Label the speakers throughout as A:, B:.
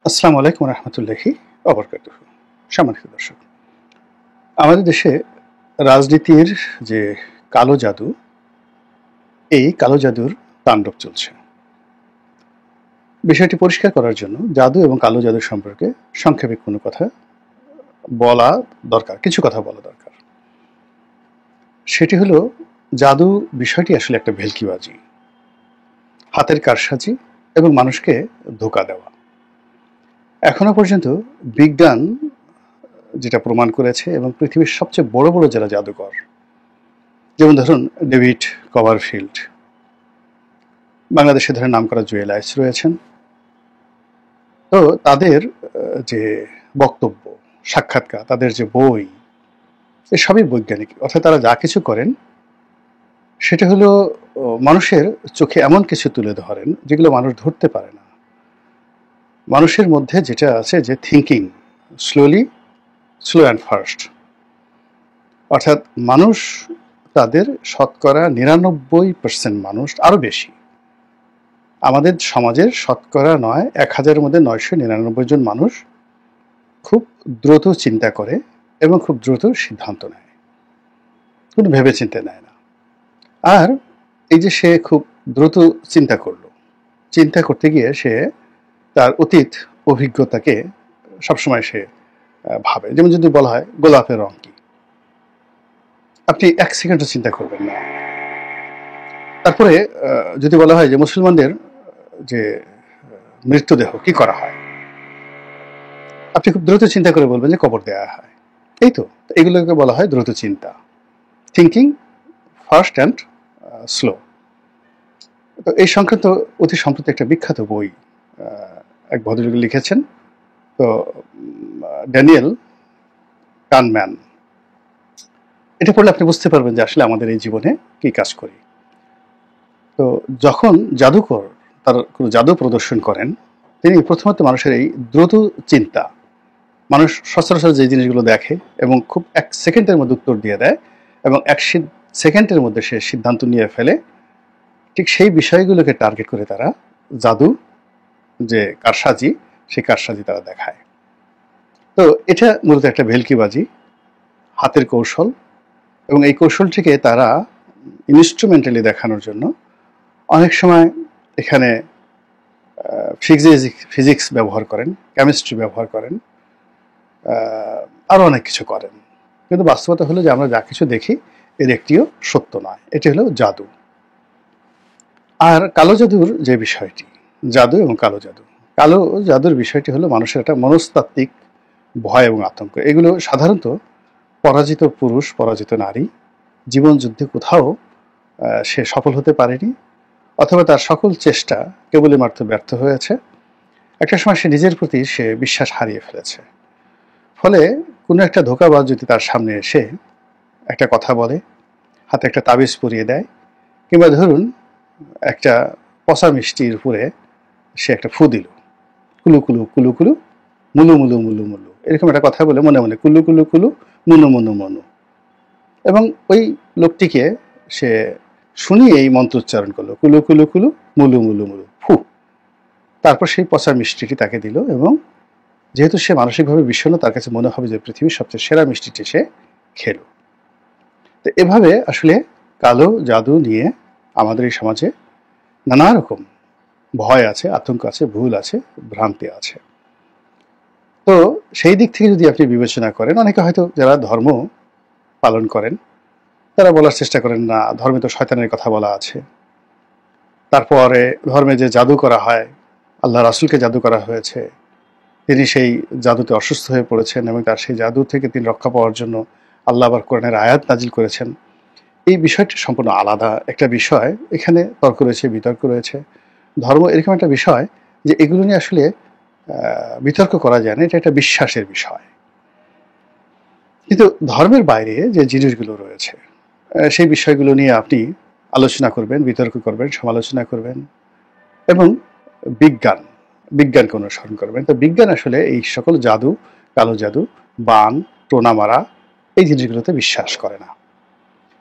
A: আসসালামু আলাইকুম রহমতুল্লাহি ওবরকাতুহু। সম্মানিত দর্শক, আমাদের দেশে রাজনীতির যে কালো জাদু, এই কালো জাদুর তাণ্ডব চলছে। বিষয়টি পরিষ্কার করার জন্য জাদু এবং কালো জাদু সম্পর্কে সংক্ষেপে কোনো কথা বলা দরকার, কিছু কথা বলা দরকার। সেটি হলো, জাদু বিষয়টি আসলে একটা ভেলকিবাজি, হাতের কারসাজি এবং মানুষকে ধোঁকা দেওয়া। এখনো পর্যন্ত বিজ্ঞান যেটা প্রমাণ করেছে এবং পৃথিবীর সবচেয়ে বড় বড় যারা জাদুকর, যেমন ধরুন ডেভিড কভারফিল্ড, বাংলাদেশে ধরে নাম করা জুয়েল আইস রয়েছেন, তো তাদের যে বক্তব্য, সাক্ষাৎকার, তাদের যে বই, এসবই বৈজ্ঞানিক। অর্থাৎ তারা যা কিছু করেন সেটা হলো মানুষের চোখে এমন কিছু তুলে ধরেন যেগুলো মানুষ ধরতে পারে না। মানুষের মধ্যে যেটা আছে, যে থিঙ্কিং স্লো অ্যান্ড ফাস্ট, অর্থাৎ মানুষ, তাদের শতকরা ৯৯% মানুষ, আরও বেশি, আমাদের সমাজের শতকরা ১,০০০-এর মধ্যে ৯৯৯ জন মানুষ খুব দ্রুত চিন্তা করে এবং খুব দ্রুত সিদ্ধান্ত নেয়, কোনো ভেবে চিন্তে নেয় না। আর এই যে সে খুব দ্রুত চিন্তা করলো, চিন্তা করতে গিয়ে সে তার অতীত অভিজ্ঞতাকে সবসময় সে ভাবে। যেমন যদি বলা হয় গোলাপের রং কি, আপনি ১ সেকেন্ডও চিন্তা করবেন না। তারপরে যদি বলা হয় যে মুসলমানদের যে মৃতদেহ কি করা হয়, আপনি খুব দ্রুত চিন্তা করে বলবেন যে কবর দেওয়া হয়। এই তো, এগুলোকে বলা হয় দ্রুত চিন্তা, থিঙ্কিং ফাস্ট অ্যান্ড স্লো। তো এই সংক্রান্ত অতি সম্প্রতি একটা বিখ্যাত বই এক ভদ্রলোক লিখেছেন, তো ড্যানিয়েল কানম্যান। এটা পড়লে আপনি বুঝতে পারবেন যে আসলে আমাদের এই জীবনে কি কাজ করি। তো যখন জাদুকর তার কোনো জাদু প্রদর্শন করেন, তিনি প্রথমত মানুষের এই দ্রুত চিন্তা, মানুষ সচরাচর যে জিনিসগুলো দেখে এবং খুব ১ সেকেন্ডের মধ্যে উত্তর দিয়ে দেয় এবং ১ সেকেন্ডের মধ্যে সে সিদ্ধান্ত নিয়ে ফেলে, ঠিক সেই বিষয়গুলোকে টার্গেট করে তারা জাদু, যে কারসাজি, সেই কারসাজি তারা দেখায়। তো এটা মূলত একটা ভেলকিবাজি, হাতের কৌশল, এবং এই কৌশলটিকে তারা ইনস্ট্রুমেন্টালি দেখানোর জন্য অনেক সময় এখানে ফিজিক্স ব্যবহার করেন, কেমিস্ট্রি ব্যবহার করেন, আরও অনেক কিছু করেন। কিন্তু বাস্তবতা হলো যে আমরা যা কিছু দেখি এর একটিও সত্য নয়। এটি হলো জাদু। আর কালো জাদুর যে বিষয়টি, জাদু এবং কালো জাদুর বিষয়টি হলো মানুষের একটা মনস্তাত্ত্বিক ভয় এবং আতঙ্ক। এগুলো সাধারণত পরাজিত পুরুষ, পরাজিত নারী, জীবন যুদ্ধে কোথাও সে সফল হতে পারেনি, অথবা তার সকল চেষ্টা কেবলই মাত্র ব্যর্থ হয়েছে। একটা সময় সে নিজের প্রতি সে বিশ্বাস হারিয়ে ফেলেছে। ফলে কোনো একটা ধোঁকাবাজ যদি তার সামনে এসে একটা কথা বলে, হাতে একটা তাবিজ পরিয়ে দেয়, কিংবা ধরুন একটা পচা মিষ্টির উপরে সে একটা ফু দিল, কুলু কুলু কুলু কুলু মুলু মুলু মুলু মুলু, এরকম একটা কথা বলে মনে মনে কুলু কুলু কুলু মুনু মুনু মনু, এবং ওই লোকটিকে সে শুনিয়ে এই মন্ত্র উচ্চারণ করলো, কুলু কুলু কুলু মুলু মুলু মুলু ফু। তারপর সেই পচা মিষ্টিটি তাকে দিল, এবং যেহেতু সে মানসিকভাবে বিষণ্ণ, তার কাছে মনে হবে যে পৃথিবীর সবচেয়ে সেরা মিষ্টিটি সে খেলো। তো এভাবে আসলে কালো জাদু নিয়ে আমাদের এই সমাজে নানা রকম ভয় আছে, আতঙ্ক আছে, ভুল আছে, ভ্রান্তি আছে। তো সেই দিক থেকে যদি আপনি বিবেচনা করেন, অনেকে হয়তো যারা ধর্ম পালন করেন তারা বলার চেষ্টা করেন না, ধর্মে তো শয়তানের কথা বলা আছে। তারপরে ধর্মে যে জাদু করা হয়, আল্লাহ রাসূলকে জাদু করা হয়েছে, তিনি সেই জাদুতে অসুস্থ হয়ে পড়েছেন এবং তার সেই জাদু থেকে তিনি রক্ষা পাওয়ার জন্য আল্লাহ আবার কোরআনের আয়াত নাজিল করেছেন। এই বিষয়টি সম্পূর্ণ আলাদা একটা বিষয়। এখানে তর্ক রয়েছে, বিতর্ক রয়েছে। ধর্ম এরকম একটা বিষয় যে এগুলো নিয়ে আসলে বিতর্ক করা যায় না, এটা একটা বিশ্বাসের বিষয়। কিন্তু ধর্মের বাইরে যে জিনিসগুলো রয়েছে, সেই বিষয়গুলো নিয়ে আপনি আলোচনা করবেন, বিতর্ক করবেন, সমালোচনা করবেন, এবং বিজ্ঞানকে অনুসরণ করবেন। তো বিজ্ঞান আসলে এই সকল জাদু, কালো জাদু, বান, টোনা মারা, এই জিনিসগুলোতে বিশ্বাস করে না।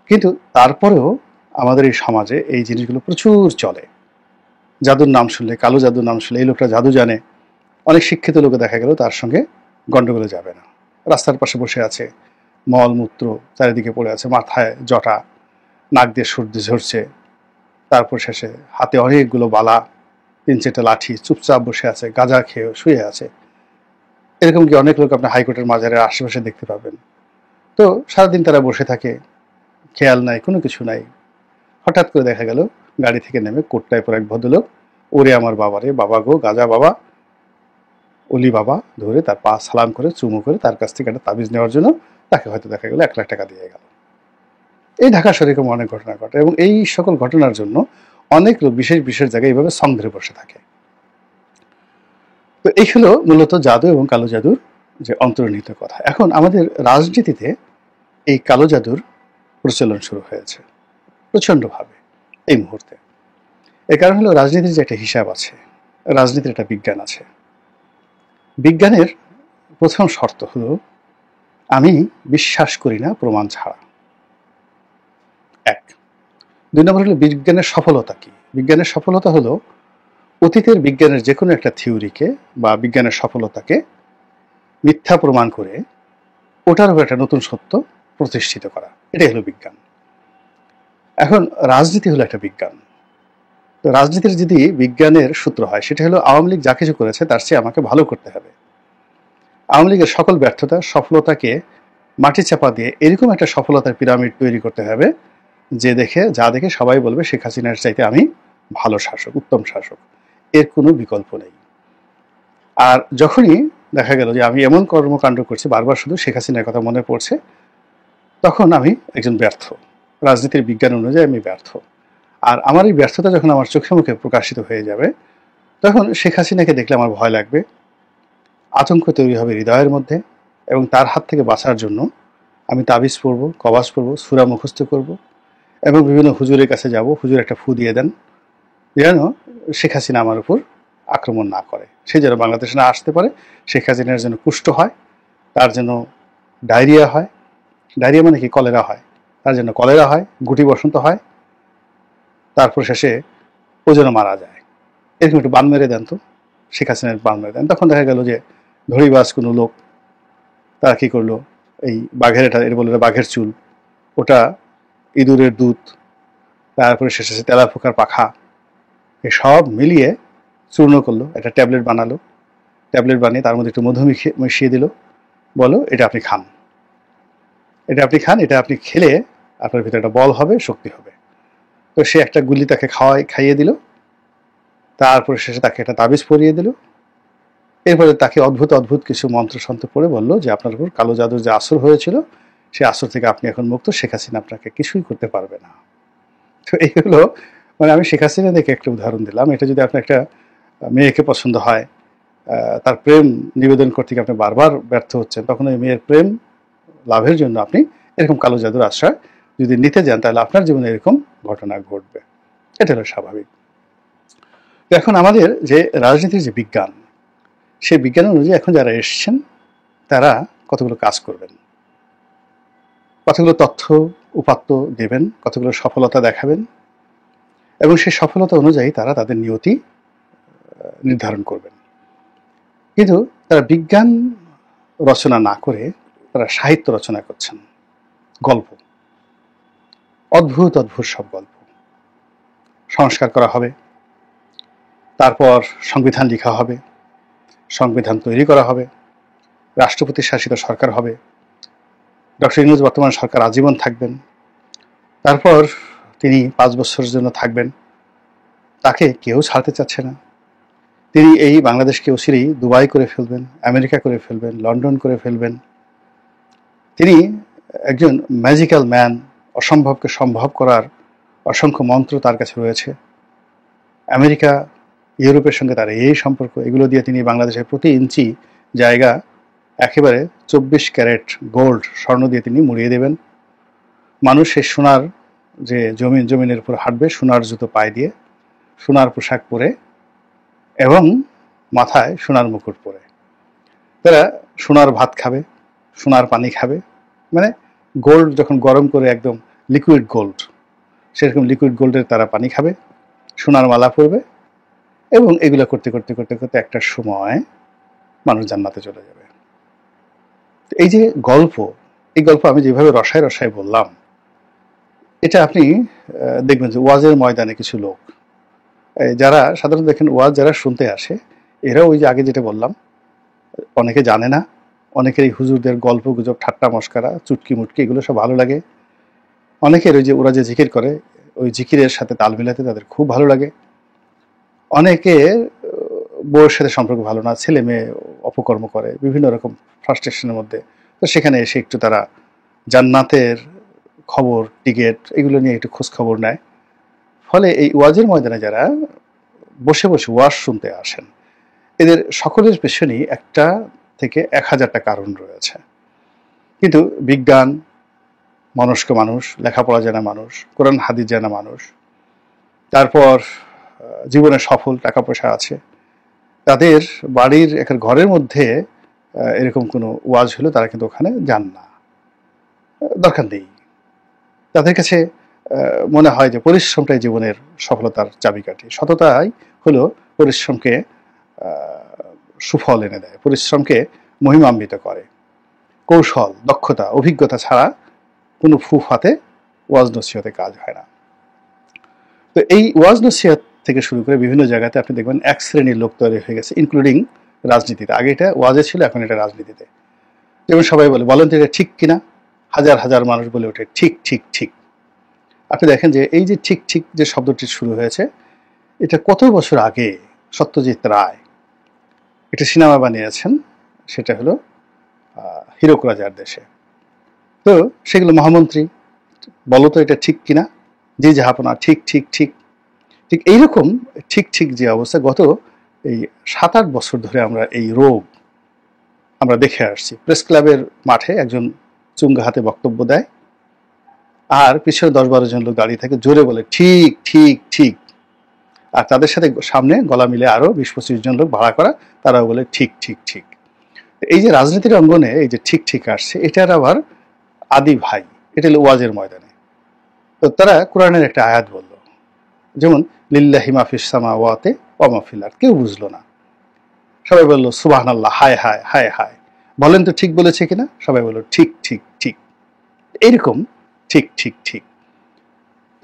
A: কিন্তু তারপরেও আমাদের এই সমাজে এই জিনিসগুলো প্রচুর চলে। জাদুর নাম শুনলে, কালো জাদুর নাম শুনলে, এই লোকটা জাদু জানে, অনেক শিক্ষিত লোকে দেখা গেল তার সঙ্গে গন্ডগোলে যাবে না। রাস্তার পাশে বসে আছে, মলমূত্র চারিদিকে পড়ে আছে, মাথায় জটা, নাক দিয়ে সর্দি ঝরছে, তারপর শেষে হাতে অনেকগুলো বালা, 3-4টা লাঠি, চুপচাপ বসে আছে, গাঁজা খেয়ে শুয়ে আছে। এরকম কি অনেক লোক আপনি হাইকোর্টের মাজারের আশেপাশে দেখতে পাবেন। তো সারাদিন তারা বসে থাকে, খেয়াল নাই, কোনো কিছু নাই। হঠাৎ করে দেখা গেল গাড়ি থেকে নেমে কোটটায় পর এক ভদ্রলোক, ওরে আমার বাবা রে, বাবা গো, গাজা বাবা, অলি বাবা ধরে তার পা সালাম করে চুমু করে তার কাছ থেকে একটা তাবিজ নেওয়ার জন্য তাকে হয়তো দেখা গেল 1 লাখ টাকা দিয়ে গেল। এই ঢাকা শহরে এরকম অনেক ঘটনা ঘটে, এবং এই সকল ঘটনার জন্য অনেক লোক বিশেষ বিশেষ জায়গায় এইভাবে সং ধরে বসে থাকে। তো এই হলো মূলত জাদু এবং কালো জাদুর যে অন্তর্নিহিত কথা। এখন আমাদের রাজনীতিতে এই কালো জাদুর প্রচলন শুরু হয়েছে প্রচণ্ডভাবে এই মুহূর্তে। এর কারণ হলো রাজনীতির যে একটা হিসাব আছে, রাজনীতির একটা বিজ্ঞান আছে। বিজ্ঞানের প্রথম শর্ত হলো আমি বিশ্বাস করি না প্রমাণ ছাড়া, 1। 2 নম্বর হলো বিজ্ঞানের সফলতা কি। বিজ্ঞানের সফলতা হলো অতীতের বিজ্ঞানের যে কোনো একটা থিওরিকে বা বিজ্ঞানের সফলতাকে মিথ্যা প্রমাণ করে ওটার উপর একটা নতুন সত্য প্রতিষ্ঠিত করা, এটাই হলো বিজ্ঞান। এখন রাজনীতি হলো একটা বিজ্ঞান। তো রাজনীতির যদি বিজ্ঞানের সূত্র হয় সেটা হলো আওয়ামী লীগ যা কিছু করেছে তার চেয়ে আমাকে ভালো করতে হবে। আওয়ামী লীগের সকল ব্যর্থতা সফলতাকে মাটি চাপা দিয়ে এরকম একটা সফলতার পিরামিড তৈরি করতে হবে যা দেখে সবাই বলবে শেখ হাসিনার চাইতে আমি ভালো শাসক, উত্তম শাসক, এর কোনো বিকল্প নেই। আর যখনই দেখা গেল যে আমি এমন কর্মকাণ্ড করছি, বারবার শুধু শেখ হাসিনার কথা মনে পড়ছে, তখন আমি একজন ব্যর্থ, রাজনীতির বিজ্ঞান অনুযায়ী আমি ব্যর্থ। আর আমার এই ব্যর্থতা যখন আমার চোখে মুখে প্রকাশিত হয়ে যাবে, তখন শেখ হাসিনাকে দেখলে আমার ভয় লাগবে, আতঙ্ক তৈরি হবে হৃদয়ের মধ্যে, এবং তার হাত থেকে বাঁচার জন্য আমি তাবিজ পড়ব, কবাজ পড়ব, সূরা মুখস্থ করব, এবং বিভিন্ন হুজুরের কাছে যাব, হুজুর একটা ফু দিয়ে দেন যেন শেখ হাসিনা আমার উপর আক্রমণ না করে, সে যেন বাংলাদেশে না আসতে পারে, শেখ হাসিনার যেন কুষ্ঠ হয়, তার যেন ডায়রিয়া হয়, ডায়রিয়া মানে কি, কলেরা হয়, তার যেন কলেরা হয়, গুটি বসন্ত হয়, তারপর শেষে ও যেন মারা যায়। এরকম একটু বান মেরে দেন তো, শেখ হাসিনার বান মেরে দেন। তখন দেখা গেল যে ধরিবাজ কোনো লোক তারা কি করলো, এই বাঘের, এর বলে বাঘের চুল, ওটা ইঁদুরের দুধ, তারপরে শেষে তেলাপোকার পাখা, সব মিলিয়ে চূর্ণ করলো, একটা ট্যাবলেট বানালো, ট্যাবলেট বানিয়ে তার মধ্যে একটু মধু মিশিয়ে দিল, বলো এটা আপনি খান, এটা আপনি খান, এটা আপনি খেলে আপনার ভিতরে একটা বল হবে, শক্তি হবে। তো সে একটা গুলি তাকে খাইয়ে দিল, তারপরে শেষে তাকে একটা তাবিজ পরিয়ে দিল, এরপরে তাকে অদ্ভুত অদ্ভুত কিছু মন্ত্রসন্ত্র পড়ে বলল যে আপনার উপর কালো জাদুর যে আসর হয়েছিল সেই আসর থেকে আপনি এখন মুক্ত, শেখ হাসিনা আপনাকে কিছুই করতে পারবে না। তো এই হলো, মানে আমি শেখ হাসিনা দেখে একটা উদাহরণ দিলাম। এটা যদি আপনার একটা মেয়েকে পছন্দ হয়, তার প্রেম নিবেদন করতে গিয়ে আপনি বারবার ব্যর্থ হচ্ছেন, তখন ওই মেয়ের প্রেম লাভের জন্য আপনি এরকম কালো জাদুর আশ্রয় যদি নিতে যান, তাহলে আপনার জীবনে এরকম ঘটনা ঘটবে। এটা হলো স্বাভাবিক। এখন আমাদের যে রাজনীতির যে বিজ্ঞান, সেই বিজ্ঞান অনুযায়ী এখন যারা এসছেন তারা কতগুলো কাজ করবেন, কতগুলো তথ্য উপাত্ত দেবেন, কতগুলো সফলতা দেখাবেন, এবং সেই সফলতা অনুযায়ী তারা তাদের নিয়তি নির্ধারণ করবেন। কিন্তু তারা বিজ্ঞান রচনা না করে তারা সাহিত্য রচনা করছেন, গল্প, অদ্ভুত অদ্ভুত সব গল্প সংস্কার করা হবে, তারপর সংবিধান লেখা হবে, সংবিধান তৈরি করা হবে, রাষ্ট্রপতি শাসিত সরকার হবে, ডক্টর ইউনূস বর্তমান সরকার আজীবন থাকবেন, তারপর তিনি 5 বছরের জন্য থাকবেন, তাকে কেউ ছাড়তে চাচ্ছে না, তিনি এই বাংলাদেশকে অচিরেই দুবাই করে ফেলবেন, আমেরিকা করে ফেলবেন, লন্ডন করে ফেলবেন। তিনি একজন ম্যাজিক্যাল ম্যান, অসম্ভবকে সম্ভব করার অসংখ্য মন্ত্র তার কাছে রয়েছে। আমেরিকা, ইউরোপের সঙ্গে তার এই সম্পর্ক, এগুলো দিয়ে তিনি বাংলাদেশের প্রতি ইঞ্চি জায়গা একেবারে 24 ক্যারেট গোল্ড স্বর্ণ দিয়ে তিনি মুড়িয়ে দেবেন। মানুষ সেই সোনার যে জমিনের উপর হাঁটবে, সোনার জুতো পায়ে দিয়ে, সোনার পোশাক পরে, এবং মাথায় সোনার মুকুট পরে। তারা সোনার ভাত খাবে, সোনার পানি খাবে, মানে গোল্ড যখন গরম করে একদম লিকুইড গোল্ড, সেরকম লিকুইড গোল্ডের তারা পানি খাবে, সোনার মালা পরবে, এবং এগুলো করতে করতে করতে করতে একটা সময় মানুষ জান্নাতে চলে যাবে। এই যে গল্প, এই গল্প আমি যেভাবে রসায় রসায় বললাম, এটা আপনি দেখবেন যে ওয়াজের ময়দানে কিছু লোক, যারা সাধারণত দেখেন ওয়াজ যারা শুনতে আসে, এরাও ওই যে আগে যেটা বললাম, অনেকে জানে না, অনেকের এই হুজুরদের গল্প গুজব ঠাট্টা মস্কারা চুটকি মুটকি এগুলো সব ভালো লাগে। অনেকের ওই যে ওরা যে জিকির করে ওই জিকিরের সাথে তাল মিলাতে তাদের খুব ভালো লাগে। অনেকে বউয়ের সাথে সম্পর্ক ভালো না, ছেলে মেয়ে অপকর্ম করে, বিভিন্ন রকম ফ্রাস্ট্রেশনের মধ্যে, তো সেখানে এসে একটু তারা জান্নাতের খবর, টিকিট এগুলো নিয়ে একটু খোঁজ খবর নেয়। ফলে এই ওয়াজের ময়দানে যারা বসে বসে ওয়াজ শুনতে আসেন, এদের সকলের পেছনেই একটা থেকে 1000টা কারণ রয়েছে। কিন্তু বিজ্ঞান মনস্ক মানুষ, লেখাপড়া জানা মানুষ, কোরআন হাদিস জানা মানুষ, তারপর জীবনে সফল, টাকা পয়সা আছে, তাদের বাড়ির একটা ঘরের মধ্যে এরকম কোনো ওয়াজ হলো তারা কিন্তু ওখানে যান না, দরকার নেই। তাদের কাছে মনে হয় যে পরিশ্রমটাই জীবনের সফলতার চাবিকাঠি। সততাই হলো পরিশ্রমকে সুফল এনে দেয়, পরিশ্রমকে মহিমান্বিত করে। কৌশল, দক্ষতা, অভিজ্ঞতা ছাড়া কোনো ফুফাতে ওয়াজ নসিহতে কাজ হয় না। তো এই ওয়াজ নসিহত থেকে শুরু করে বিভিন্ন জায়গাতে আপনি দেখবেন এক শ্রেণীর লোক তৈরি হয়ে গেছে, ইনক্লুডিং রাজনীতিতে। আগে এটা ওয়াজে ছিল, এখন এটা রাজনীতিতে। যেমন সবাই বলেন তো এটা ঠিক কিনা, হাজার হাজার মানুষ বলে ওঠে ঠিক ঠিক ঠিক। আপনি দেখেন যে এই যে ঠিক ঠিক যে শব্দটি শুরু হয়েছে, এটা কত বছর আগে সত্যজিৎ রায় একটা সিনেমা বানিয়েছেন, সেটা হলো হীরক রাজার দেশে। তো সেগুলো মহামন্ত্রী বলো তো এটা ঠিক কিনা, জি জাহাপনা ঠিক ঠিক ঠিক ঠিক। এইরকম ঠিক ঠিক যে অবস্থা, গত এই 7-8 বছর ধরে আমরা এই রোগ আমরা দেখে আসছি। প্রেস ক্লাবের মাঠে একজন চুঙ্গা হাতে বক্তব্য দেয়, আর পিছনে 10-12 জন লোক দাঁড়িয়ে থাকে, জোরে বলে ঠিক ঠিক ঠিক। আর তাদের সাথে সামনে গলা মিলে আরো 20-25 জন লোক ভাড়া করা, তারাও বলে ঠিক ঠিক ঠিক। এই যে রাজনীতির অঙ্গনে এই যে ঠিক ঠিক আসছে, এটার আবার আদি ভাই, এটা হলো ওয়াজের ময়দানে। তো তারা কোরআনের একটা আয়াত বলল, যেমন লিল্লাহি মাফিস সামাওয়াতি ওয়া মা ফিল আরদ, কেউ বুঝলো না। সবাই বললো সুবহানাল্লাহ, হায় হায় হায় হায়। বলেন তো ঠিক বলেছে কিনা, সবাই বললো ঠিক ঠিক ঠিক। এইরকম ঠিক ঠিক ঠিক।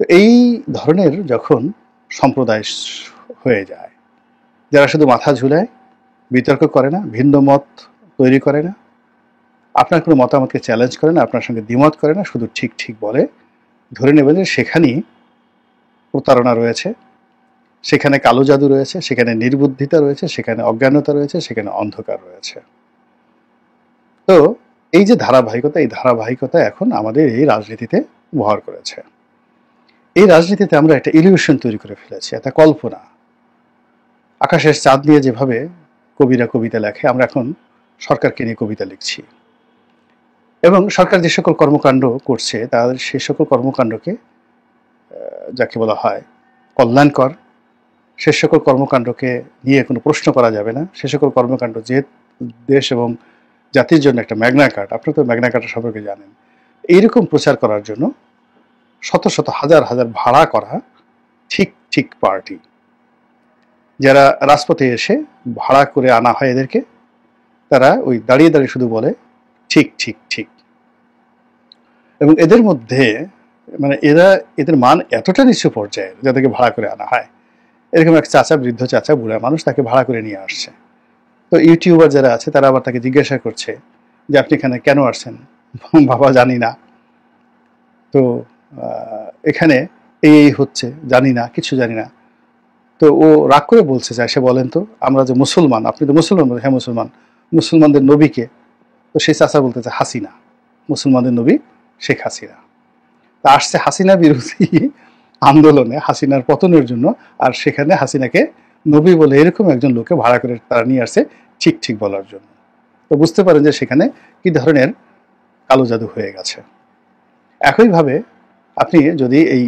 A: তো এই ধরনের যখন সম্প্রদায় হয়ে যায়, যারা শুধু মাথা ঝুলায়, বিতর্ক করে না, ভিন্ন মত তৈরি করে না, আপনার কোনো মতামতকে চ্যালেঞ্জ করে না, আপনার সঙ্গে দ্বিমত করে না, শুধু ঠিক ঠিক বলে, ধরে নেবেন যে সেখানেই প্রতারণা রয়েছে, সেখানে কালো জাদু রয়েছে, সেখানে নির্বুদ্ধিতা রয়েছে, সেখানে অজ্ঞানতা রয়েছে, সেখানে অন্ধকার রয়েছে। তো এই যে ধারাবাহিকতা, এই ধারাবাহিকতা এখন আমাদের এই রাজনীতিতে ব্যবহার করেছে। এই রাজনীতিতে আমরা একটা ইলিউশন তৈরি করে ফেলেছি, একটা কল্পনা। আকাশের চাঁদ নিয়ে যেভাবে কবিরা কবিতা লেখে, আমরা এখন সরকারকে নিয়ে কবিতা লিখছি। এবং সরকার যে সকল কর্মকাণ্ড করছে, তাদের সেই সকল কর্মকাণ্ডকে যাকে বলা হয় কল্যাণকর, সে সকল কর্মকাণ্ডকে নিয়ে কোনো প্রশ্ন করা যাবে না। সে সকল কর্মকাণ্ড যে দেশ এবং জাতির জন্য একটা ম্যাগনা কার্ড, আপনি তো ম্যাগনা কার্ডের সম্পর্কে জানেন, এইরকম প্রচার করার জন্য শত শত হাজার হাজার ভাড়া করা ঠিক ঠিক পার্টি, যারা রাজপথে এসে ভাড়া করে আনা হয় এদেরকে, তারা ওই দাঁড়িয়ে দাঁড়িয়ে শুধু বলে ঠিক ঠিক ঠিক। এবং এদের মধ্যে মানে এদের মান এতটা নিচু পর্যায়ের, যাদেরকে ভাড়া করে আনা হয়। এরকম এক চাচা, বৃদ্ধ চাচা, বুড়া মানুষ, তাকে ভাড়া করে নিয়ে আসছে। তো ইউটিউবার যারা আছে তারা আবার তাকে জিজ্ঞাসা করছে যে আপনি এখানে কেন আসছেন। বাবা জানি না, তো এখানে এই হচ্ছে, জানি না, কিছু জানি না। তো ও রাগ করে বলছে যে সে বলেন তো, আমরা যে মুসলমান, আপনি তো মুসলমান, হ্যাঁ মুসলমান, মুসলমানদের নবীকে? তো সেই চাচা বলতেছে হাসিনা, মুসলমানদের নবী শেখ হাসিনা। তা আসছে হাসিনা বিরোধী আন্দোলনে, হাসিনার পতনের জন্য, আর সেখানে হাসিনাকে নবী বলে এরকম একজন লোককে ভাড়া করে তারা নিয়ে আসছে ঠিক ঠিক বলার জন্য। তো বুঝতে পারেন যে সেখানে কি ধরনের কালো জাদু হয়ে গেছে। একইভাবে আপনি যদি এই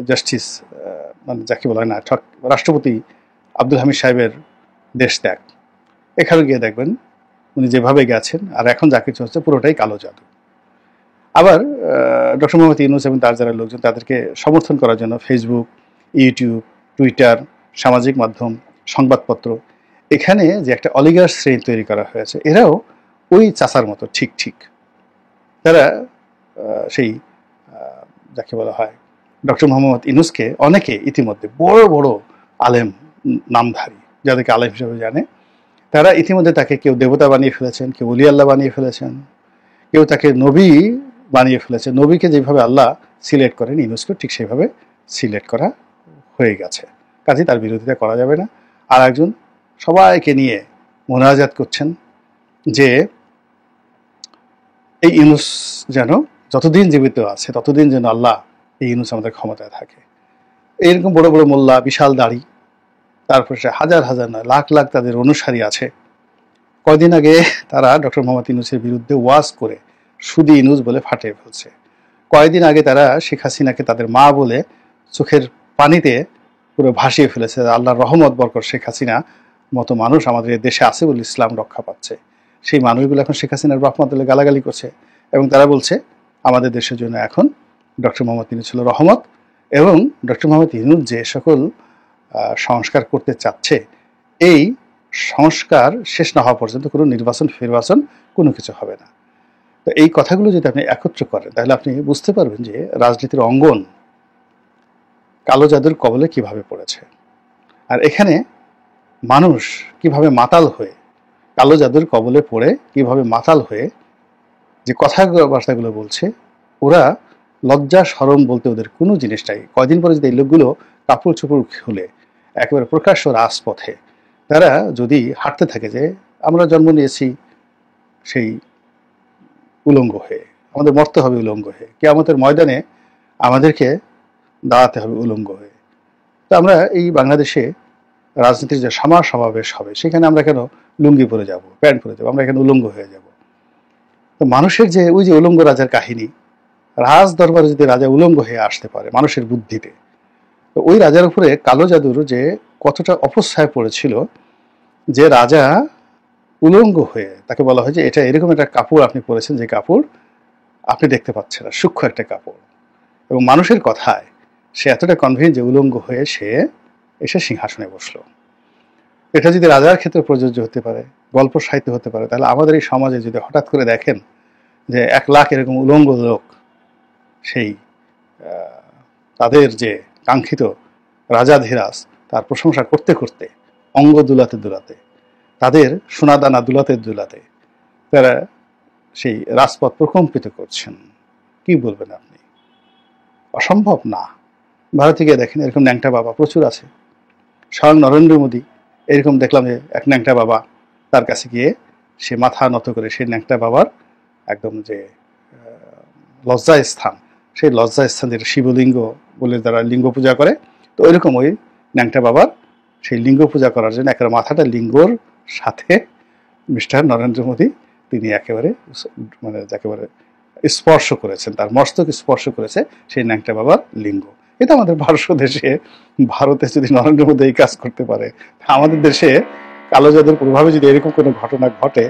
A: জাস্টিস মানে যাকে বলা হয় না, রাষ্ট্রপতি আব্দুল হামিদ সাহেবের দেশ ত্যাগ, এখানে গিয়ে দেখবেন উনি যেভাবে গেছেন আর এখন যা কিছু হচ্ছে পুরোটাই কালো জাদু। আবার ডক্টর মোহাম্মদ ইউনূস এবং তার যারা লোকজন, তাদেরকে সমর্থন করার জন্য ফেসবুক, ইউটিউব, টুইটার, সামাজিক মাধ্যম, সংবাদপত্র, এখানে যে একটা অলিগার শ্রেণী তৈরি করা হয়েছে, এরাও ওই চাচার মতো ঠিক ঠিক। তারা সেই যাকে বলা হয় ডক্টর মোহাম্মদ ইউনূসকে অনেকে ইতিমধ্যে বড় বড় আলেম, নামধারী, যাদেরকে আলেম হিসেবে জানে, তারা ইতিমধ্যে তাকে কেউ দেবতা বানিয়ে ফেলেছেন, কেউ ওলি আল্লাহ বানিয়ে ফেলেছেন, কেউ তাকে নবী বানিয়ে ফেলেছে। নবীকে যেভাবে আল্লাহ সিলেক্ট করেন, ইউনূসকেও ঠিক সেইভাবে সিলেক্ট করা হয়ে গেছে। কাজে তার বিরোধিতা করা যাবে না। আর একজন সবাইকে নিয়ে মোনাজাত করছেন যে এই ইউনূস যেন যতদিন জীবিত আছে ততদিন যেন আল্লাহ এই ইউনূস আমাদের ক্ষমতায় থাকে। এইরকম বড় বড় মোল্লা, বিশাল দাড়ি, তারপরে সে হাজার হাজার নয় লাখ লাখ তাদের অনুসারী আছে। কয়দিন আগে তারা ডক্টর মোহাম্মদ ইউনূসের বিরুদ্ধে ওয়াজ করে সুদি ইউনূস বলে ফাটিয়ে ফেলছে। কয়েকদিন আগে তারা শেখ হাসিনাকে তাদের মা বলে চোখের পানিতে পুরো ভাসিয়ে ফেলেছে। আল্লাহর রহমত বরকত শেখ হাসিনা মতো মানুষ আমাদের দেশে আছে বলে ইসলাম রক্ষা পাচ্ছে। সেই মানুষগুলো এখন শেখ হাসিনার রহমত বলে গালাগালি করছে এবং তারা বলছে আমাদের দেশের জন্য এখন ডক্টর মোহাম্মদ ইউনূস ছিল রহমত। এবং ডক্টর মোহাম্মদ ইউনূস যে সকল সংস্কার করতে চাচ্ছে, এই সংস্কার শেষ না হওয়া পর্যন্ত কোনো নির্বাচন ফিরবাচন কোনো কিছু হবে না। তো এই কথাগুলো যদি আপনি একত্র করেন তাহলে আপনি বুঝতে পারবেন যে রাজনীতির অঙ্গন কালো জাদুর কবলে কিভাবে পড়েছে। আর এখানে মানুষ কিভাবে মাতাল হয়ে, কালো জাদুর কবলে পড়ে কিভাবে মাতাল হয়ে যে কথাবার্তাগুলো বলছে, ওরা লজ্জা শরম বলতে ওদের কোনো জিনিস নাই। কয়দিন পরে যদি এই লোকগুলো কাপড় চোপড় খুলে একেবারে প্রকাশ্য রাজপথে তারা যদি হাঁটতে থাকে যে আমরা জন্ম নিয়েছি সেই উলঙ্গ হয়ে, আমাদের মরতে হবে উলঙ্গ হয়ে, কিয়ামতের ময়দানে আমাদেরকে দাঁড়াতে হবে উলঙ্গ হয়ে। তো আমরা এই বাংলাদেশে রাজনীতির যে সমাবেশ হবে সেখানে আমরা কেন লুঙ্গি পরে যাব, প্যান্ট পরে যাবো, আমরা এখানে উলঙ্গ হয়ে যাব? তো মানুষের যে ওই যে উলঙ্গ রাজার কাহিনী, রাজ দরবারে যদি রাজা উলঙ্গ হয়ে আসতে পারে মানুষের বুদ্ধিতে, তো ওই রাজার উপরে কালো জাদুর যে কতটা অপছায় পড়েছিল যে রাজা উলঙ্গ হয়ে, তাকে বলা হয় যে এটা এরকম একটা কাপড় আপনি পরেছেন যে কাপড় আপনি দেখতে পাচ্ছেন না, সূক্ষ্ম একটা কাপড়। এবং মানুষের কথায় সে এতটা কনভিন্স যে উলঙ্গ হয়ে সে এসে সিংহাসনে বসলো। এটা যদি রাজার ক্ষেত্রে প্রযোজ্য হতে পারে, গল্প সাহিত্য হতে পারে, তাহলে আমাদের এই সমাজে যদি হঠাৎ করে দেখেন যে 1 লাখ এরকম উলঙ্গ লোক সেই তাদের যে কাঙ্ক্ষিত রাজাধিরাজ তার প্রশংসা করতে করতে, অঙ্গ দুলাতে দুলাতে, তাদের সোনাদানা দুলাতে দুলাতে তারা সেই রাজপথ প্রকম্পিত করছেন, কি বলবেন আপনি? অসম্ভব না। ভারতে গিয়ে দেখেন এরকম ন্যাংটা বাবা প্রচুর আছে। স্বয়ং নরেন্দ্র মোদী এরকম দেখলাম যে এক ন্যাংটা বাবা, তার কাছে গিয়ে সে মাথা নত করে সেই ন্যাংটা বাবার একদম যে লজ্জা স্থান, সেই লজ্জা স্থান যেটা শিবলিঙ্গ বলে তারা লিঙ্গ পূজা করে, তো ওইরকম ওই ন্যাংটা বাবার সেই লিঙ্গ পূজা করার জন্য একেবারে মাথাটা লিঙ্গর সাথে মিস্টার নরেন্দ্র মোদী তিনি একেবারে মানে একেবারে স্পর্শ করেছেন, তার মস্তক স্পর্শ করেছে সেই ন্যাংটা বাবার লিঙ্গ। এটা আমাদের ভারত দেশে, ভারতে যদি নরেন্দ্র মোদী এই কাজ করতে পারে, আমাদের দেশে কালো জাদুর প্রভাবে যদি এরকম কোনো ঘটনা ঘটে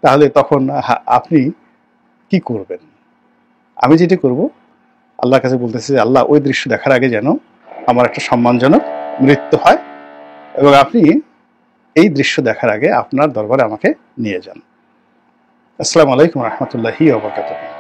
A: তাহলে তখন আপনি কি করবেন? আমি যেটি করব, আল্লাহর কাছে বলতেছি যে আল্লাহ ওই দৃশ্য দেখার আগে যেন আমার একটা সম্মানজনক মৃত্যু হয় এবং আপনি এই দৃশ্য দেখার আগে আপনার দরবারে আমাকে নিয়ে যান। আসসালামু আলাইকুম রহমতুল্লাহি ওয়া বারাকাতুহু।